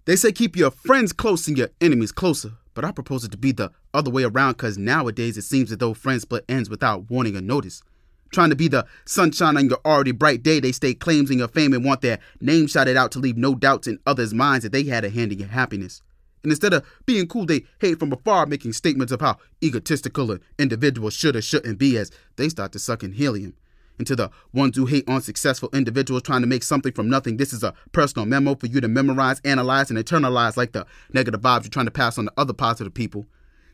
They say keep your friends close and your enemies closer, but I propose it to be the other way around because nowadays it seems as though friends split ends without warning or notice. Trying to be the sunshine on your already bright day, they stake claims in your fame and want their name shouted out to leave no doubts in others' minds that they had a hand in your happiness. And instead of being cool, they hate from afar, making statements of how egotistical an individual should or shouldn't be as they start to suck in helium. And to the ones who hate on successful individuals trying to make something from nothing, this is a personal memo for you to memorize, analyze, and internalize like the negative vibes you're trying to pass on to other positive people.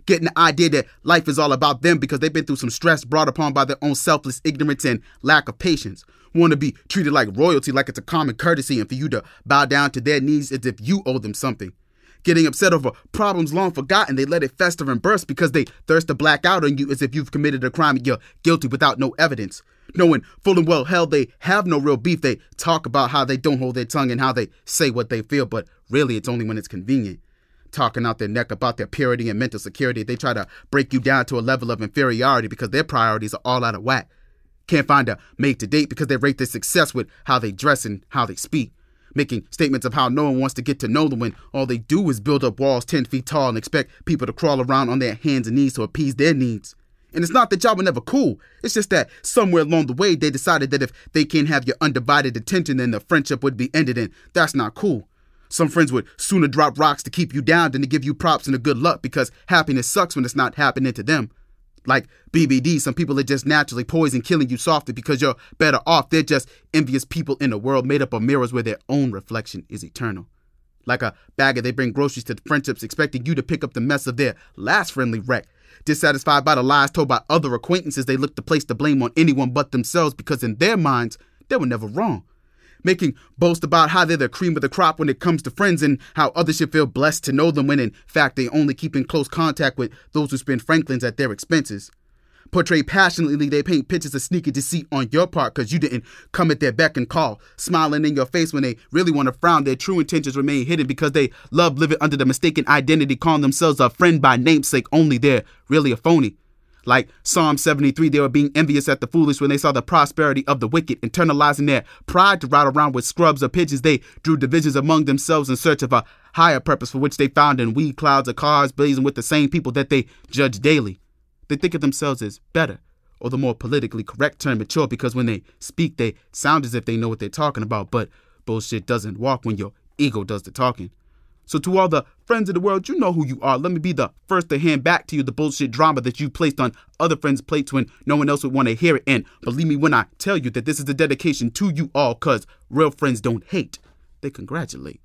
Getting the idea that life is all about them because they've been through some stress brought upon by their own selfless ignorance and lack of patience. Want to be treated like royalty, like it's a common courtesy, and for you to bow down to their needs as if you owe them something. Getting upset over problems long forgotten, they let it fester and burst because they thirst to black out on you as if you've committed a crime and you're guilty without no evidence. Knowing full and well hell they have no real beef, they talk about how they don't hold their tongue and how they say what they feel, but really it's only when it's convenient. Talking out their neck about their purity and mental security, they try to break you down to a level of inferiority because their priorities are all out of whack. Can't find a mate to date because they rate their success with how they dress and how they speak. Making statements of how no one wants to get to know them when all they do is build up walls 10 feet tall and expect people to crawl around on their hands and knees to appease their needs. And it's not that y'all were never cool. It's just that somewhere along the way, they decided that if they can't have your undivided attention, then the friendship would be ended, and that's not cool. Some friends would sooner drop rocks to keep you down than to give you props and a good luck because happiness sucks when it's not happening to them. Like BBD, some people are just naturally poison, killing you softly because you're better off. They're just envious people in a world made up of mirrors where their own reflection is eternal. Like a bagger, they bring groceries to friendships expecting you to pick up the mess of their last friendly wreck. Dissatisfied by the lies told by other acquaintances, they look to place the blame on anyone but themselves because in their minds, they were never wrong. Making boast about how they're the cream of the crop when it comes to friends and how others should feel blessed to know them when in fact they only keep in close contact with those who spend Franklins at their expenses. Portray passionately, they paint pictures of sneaky deceit on your part because you didn't come at their beck and call, smiling in your face when they really want to frown. Their true intentions remain hidden because they love living under the mistaken identity, calling themselves a friend by namesake only. They're really a phony. Like Psalm 73, they were being envious at the foolish when they saw the prosperity of the wicked, internalizing their pride to ride around with scrubs or pigeons. They drew divisions among themselves in search of a higher purpose for which they found in weed clouds of cars blazing with the same people that they judge daily. They think of themselves as better, or the more politically correct term, mature, because when they speak, they sound as if they know what they're talking about, but bullshit doesn't walk when your ego does the talking. So to all the friends of the world, you know who you are. Let me be the first to hand back to you the bullshit drama that you placed on other friends' plates when no one else would want to hear it. And believe me when I tell you that this is a dedication to you all, because real friends don't hate, they congratulate.